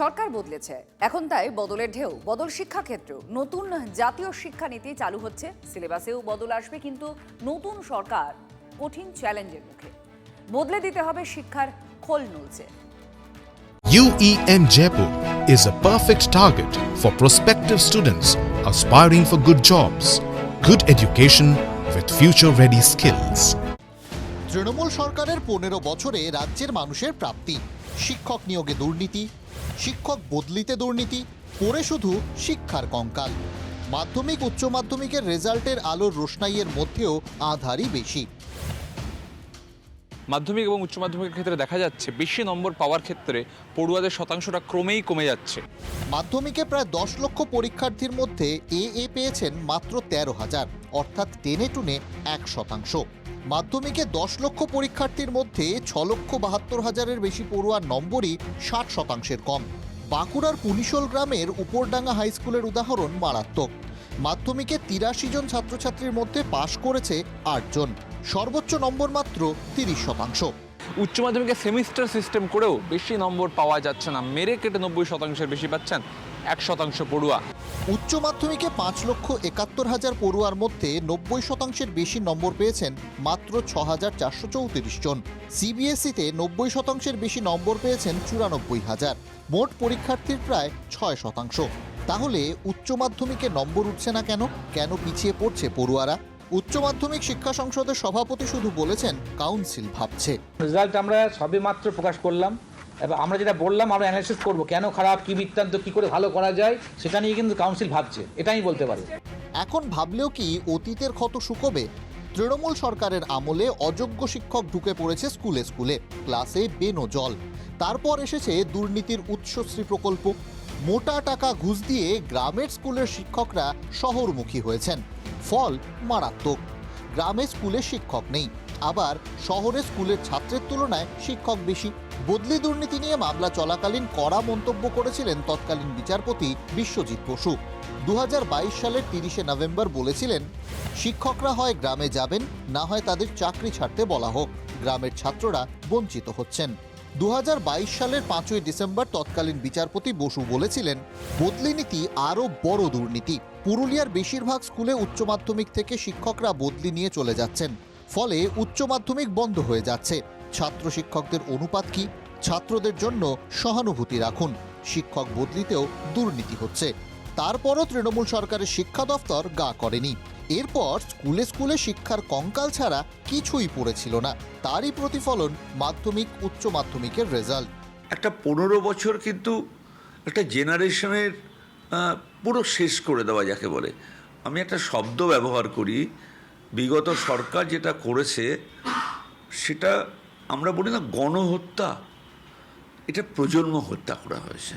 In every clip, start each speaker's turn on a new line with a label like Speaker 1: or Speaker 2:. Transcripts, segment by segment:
Speaker 1: সরকার বদলেছে, এখন তাই বদলের ঢেউ। বদল শিক্ষাক্ষেত্রেও নতুন জাতীয় শিক্ষানীতি চালু হচ্ছে, সিলেবাসেও বদল আসবে। কিন্তু নতুন সরকার কঠিন চ্যালেঞ্জের মুখে। বদলে দিতে হবে শিক্ষার খোল নলছে।
Speaker 2: UEM Jaipur is a perfect target for prospective students aspiring for good jobs, good education with future-ready skills.
Speaker 3: Trinamool সরকারের 15 বছরে রাজ্যের মানুষের প্রাপ্তি, শিক্ষক নিয়োগে দুর্নীতি, শিক্ষক বদলিতে দুর্নীতি, পড়ে শুধু শিক্ষার কঙ্কাল। মাধ্যমিক উচ্চ মাধ্যমিকের রেজাল্টের আলোর রোশনাইয়ের মধ্যেও আঁধারই বেশি।
Speaker 4: মাধ্যমিক এবং উচ্চ মাধ্যমিকের ক্ষেত্রে দেখা যাচ্ছে বেশি নম্বর পাওয়ার ক্ষেত্রে পড়ুয়াদের শতাংশটা ক্রমেই কমে যাচ্ছে।
Speaker 3: মাধ্যমিকে প্রায় 10 লক্ষ পরীক্ষার্থীর মধ্যে এ পেয়েছেন মাত্র 13,000, অর্থাৎ টেনে টুনে 1%। মাধ্যমিকে 10 লক্ষ পরীক্ষার্থীর মধ্যে 6,72,000-এর বেশি পড়ুয়ার নম্বরই 60%-এর কম। বাঁকুড়ার পুলিশোল গ্রামের উপরডাঙ্গা হাই স্কুলের উদাহরণ মারাত্মক। মাধ্যমিকে 83 জন ছাত্রছাত্রীর মধ্যে পাশ করেছে 8 জন, সর্বোচ্চ নম্বর মাত্র 30%।
Speaker 4: উচ্চ মাধ্যমিকে সেমিস্টার সিস্টেম করেও বেশি নম্বর পাওয়া যাচ্ছে না, মেরে কেটে 90%-এর বেশি পাচ্ছেন 1% পড়ুয়া।
Speaker 3: উচ্চ মাধ্যমিকে 5,71,000 পড়ুয়ার মধ্যে 90%-এর বেশি নম্বর পেয়েছেন মাত্র 6,434 জন। সিবিএসইতে 90%-এর বেশি নম্বর পেয়েছেন 94,000, মোট পরীক্ষার্থীর প্রায় 6%। তাহলে উচ্চ মাধ্যমিকে নম্বর উঠছে না কেন? কেন পিছিয়ে পড়ছে পড়ুয়ারা? উচ্চ মাধ্যমিক শিক্ষা সংসদের সভাপতি শুধু বলেছেন কাউন্সিল ভাবছে।
Speaker 5: রেজাল্ট আমরা সবে মাত্র প্রকাশ করলাম, এবার আমরা যেটা বললাম আমরা অ্যানালাইসিস করব, কেন খারাপ, কি বৃত্তান্ত, কি করে ভালো করা যায়, সেটা নিয়ে কিন্তু কাউন্সিল ভাবছে, এটাই বলতে পারি।
Speaker 3: এখন ভাবলেও কি অতীতের ক্ষত শুকোবে? তৃণমূল সরকারের আমলে অযোগ্য শিক্ষক ঢুকে পড়েছে স্কুলে স্কুলে, ক্লাসে বেনো জল। তারপর এসেছে দুর্নীতির উৎসশ্রী প্রকল্প। মোটা টাকা ঘুষ দিয়ে গ্রামের স্কুলের শিক্ষকরা শহরমুখী হয়েছেন। ফল মারাত্মক। গ্রামে স্কুলে শিক্ষক নেই, আবার শহরে স্কুলের ছাত্রের তুলনায় শিক্ষক বেশি। বদলি দুর্নীতি নিয়ে মামলা চলাকালীন কড়া মন্তব্য করেছিলেন তৎকালীন বিচারপতি বিশ্বজিৎ বসু। 2022 সালের 30শে নভেম্বর বলেছিলেন, শিক্ষকরা হয় গ্রামে যাবেন, না হয় তাদের চাকরি ছাড়তে বলা হোক। গ্রামের ছাত্ররা বঞ্চিত হচ্ছেন। 2022 সালের 5ই ডিসেম্বর তৎকালীন বিচারপতি বসু বলেছিলেন, বদলি নীতি আরও বড় দুর্নীতি। পুরুলিয়ার বেশিরভাগ স্কুলে উচ্চ মাধ্যমিক থেকে শিক্ষকরা বদলি নিয়ে চলে যাচ্ছেন, ফলে উচ্চ মাধ্যমিক বন্ধ হয়ে যাচ্ছে। ছাত্র শিক্ষকদের অনুপাত কি? ছাত্রদের জন্য সহানুভূতি রাখুন। শিক্ষক বদলিতেও দুর্নীতি হচ্ছে। তারপরও তৃণমূল সরকারের শিক্ষা দফতর গা করেনি। এরপর স্কুলে স্কুলে শিক্ষার কঙ্কাল ছাড়া কিছুই পড়েছিল না। তারই প্রতিফলন মাধ্যমিক উচ্চ মাধ্যমিকের রেজাল্ট।
Speaker 6: একটা 15 বছর কিন্তু একটা জেনারেশনের পুরো শেষ করে দেওয়া যাকে বলে। আমি একটা শব্দ ব্যবহার করি, বিগত সরকার যেটা করেছে সেটা আমরা বলি না গণহত্যা, এটা প্রজন্ম হত্যা করা হয়েছে।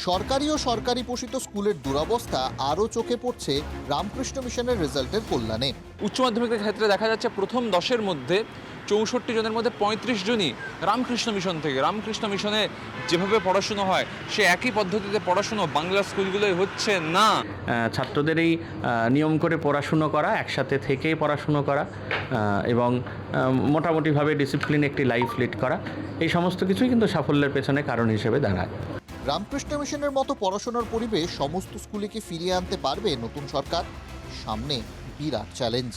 Speaker 3: সরকারি ও সরকারি পোষিত স্কুলের দুরবস্থা আরও চোখে পড়ছে রামকৃষ্ণ মিশনের রেজাল্টের কল্যাণে।
Speaker 4: উচ্চ মাধ্যমিকের ক্ষেত্রে দেখা যাচ্ছে প্রথম 10-এর মধ্যে 64 জনের মধ্যে 35 জনই রামকৃষ্ণ মিশন থেকে। রামকৃষ্ণ মিশনে যেভাবে পড়াশুনো হয় সে একই পদ্ধতিতে পড়াশুনো বাংলা স্কুলগুলোয় হচ্ছে না।
Speaker 7: ছাত্রদের এই নিয়ম করে পড়াশুনো করা, একসাথে থেকেই পড়াশুনো করা এবং মোটামুটিভাবে ডিসিপ্লিন একটি লাইফ লিড করা, এই সমস্ত কিছুই কিন্তু সাফল্যের পেছনে কারণ হিসেবে দাঁড়ায়।
Speaker 3: রামকৃষ্ণ মিশনের মতো পড়াশোনার পরিবেশ সমস্ত স্কুলে কি ফিরিয়ে আনতে পারবে নতুন সরকার? সামনে বিরাট চ্যালেঞ্জ।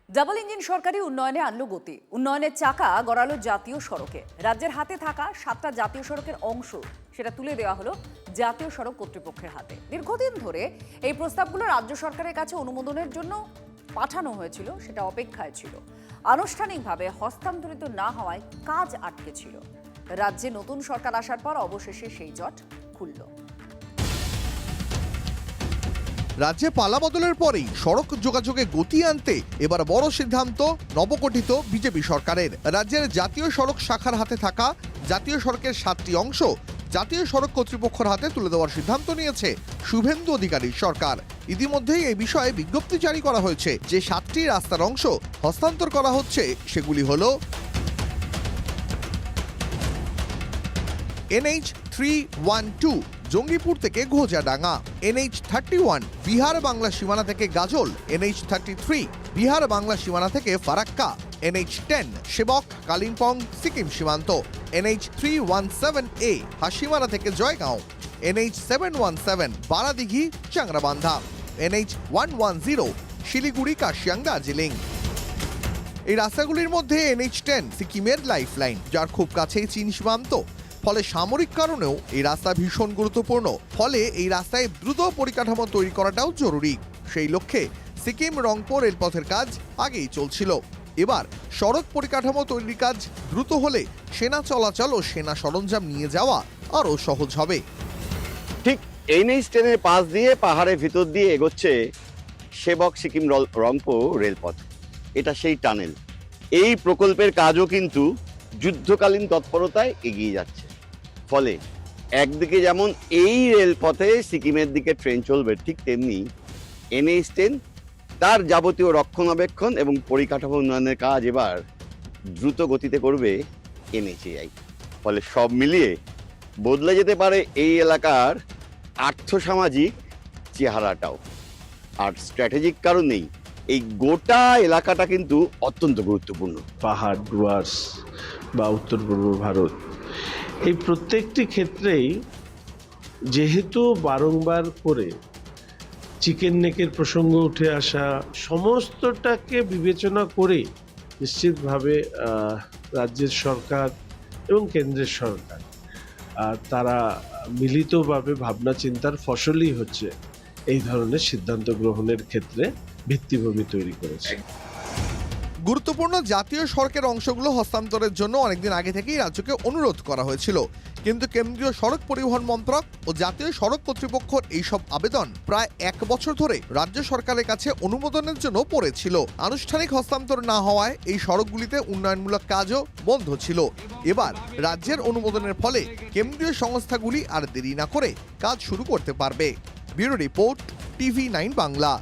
Speaker 1: ডাবল ইঞ্জিন সরকারি উন্নয়নে আনলো গতি। উন্নয়নের চাকা গড়ালো জাতীয় সড়কে। রাজ্যের হাতে থাকা 7টা জাতীয় সড়কের অংশ সেটা তুলে দেওয়া হলো জাতীয় সড়ক কর্তৃপক্ষের হাতে। দীর্ঘদিন ধরে এই প্রস্তাবগুলো রাজ্য সরকারের কাছে অনুমোদনের জন্য পাঠানো হয়েছিল, সেটা অপেক্ষায় ছিল। আনুষ্ঠানিকভাবে হস্তান্তরিত না হওয়ায় কাজ আটকে ছিল। রাজ্যে নতুন সরকার আসার পর অবশেষে সেই জট খুলল।
Speaker 8: রাজ্যে পালাবদলের পরেই সড়ক যোগাযোগে গতি আনতে এবার বড় সিদ্ধান্ত নবগঠিত বিজেপি সরকারের। রাজ্যের জাতীয় সড়ক শাখার হাতে থাকা জাতীয় সড়কের 7টি অংশ জাতীয় সড়ক কর্তৃপক্ষের হাতে তুলে দেওয়ার সিদ্ধান্ত নিয়েছে শুভেন্দু অধিকারীর সরকার। ইতিমধ্যেই এই বিষয়ে বিজ্ঞপ্তি জারি করা হয়েছে। যে 7টি রাস্তার অংশ হস্তান্তর করা হচ্ছে সেগুলি হল NH 312 জঙ্গিপুর থেকে ঘোজাডাঙ্গা, NH31 বিহার বাংলা সীমানা থেকে গাজল, NH33 বিহার বাংলা সীমানা থেকে ফারাক্কা, NH10 সেবক কালিম্পং সিকিম সীমান্ত, NH317A হাসিমারা থেকে জয়গাঁও, NH717 বারাদিঘি চাংরাবান্ধা, NH110 শিলিগুড়ি কাশিয়াং দার্জিলিং। এই রাস্তাগুলির মধ্যে NH10 সিকিমের লাইফলাইন, যার খুব কাছেই চীন সীমান্ত। ফলে সামরিক কারণেও এই রাস্তা ভীষণ গুরুত্বপূর্ণ। ফলে এই রাস্তায় দ্রুত পরিকাঠামো তৈরি করাটাও জরুরি। সেই লক্ষ্যে সিকিম রংপুর রেলপথের কাজ আগেই চলছিল। এবার সড়ক পরিকাঠামো তৈরির কাজ দ্রুত হলে সেনা চলাচল ও সেনা সরঞ্জাম নিয়ে যাওয়া আরও সহজ হবে।
Speaker 9: ঠিক NH10-এর পাশ দিয়ে পাহাড়ের ভিতর দিয়ে এগোচ্ছে সেবক সিকিম রংপুর রেলপথ। এটা সেই টানেল। এই প্রকল্পের কাজও কিন্তু যুদ্ধকালীন তৎপরতায় এগিয়ে যাচ্ছে। ফলে একদিকে যেমন এই রেলপথে সিকিমের দিকে ট্রেন চলবে, ঠিক তেমনি NH10 তার যাবতীয় রক্ষণাবেক্ষণ এবং পরিকাঠামো উন্নয়নের কাজ এবার দ্রুত গতিতে করবে NHAI। ফলে সব মিলিয়ে বদলে যেতে পারে এই এলাকার আর্থসামাজিক চেহারাটাও। আর স্ট্র্যাটেজিক কারণেই এই গোটা এলাকাটা কিন্তু অত্যন্ত গুরুত্বপূর্ণ।
Speaker 10: পাহাড়, ডুয়ার্স বা উত্তর পূর্ব ভারত, এই প্রত্যেকটি ক্ষেত্রেই যেহেতু বারংবার করে চিকেন নেকের প্রসঙ্গ উঠে আসা, সমস্তটাকে বিবেচনা করে নিশ্চিতভাবে রাজ্যের সরকার এবং কেন্দ্রের সরকার তারা মিলিতভাবে ভাবনা চিন্তার ফসলই হচ্ছে এই ধরনের সিদ্ধান্ত গ্রহণের ক্ষেত্রে ভিত্তিভূমি তৈরি করেছে।
Speaker 8: গুরুত্বপূর্ণ জাতীয় সড়কের অংশগুলো হস্তান্তরের জন্য অনেকদিন আগে থেকেই রাজ্যকে অনুরোধ করা হয়েছিল, কিন্তু কেন্দ্রীয় সড়ক পরিবহন মন্ত্রক ও জাতীয় সড়ক কর্তৃপক্ষের এইসব আবেদন প্রায় 1 বছর ধরে রাজ্য সরকারের কাছে অনুমোদনের জন্য পড়েছিল। আনুষ্ঠানিক হস্তান্তর না হওয়ায় এই সড়কগুলিতে উন্নয়নমূলক কাজও বন্ধ ছিল। এবার রাজ্যের অনুমোদনের ফলে কেন্দ্রীয় সংস্থাগুলি আর দেরি না করে কাজ শুরু করতে পারবে। Bureau report, TV9 Bangla.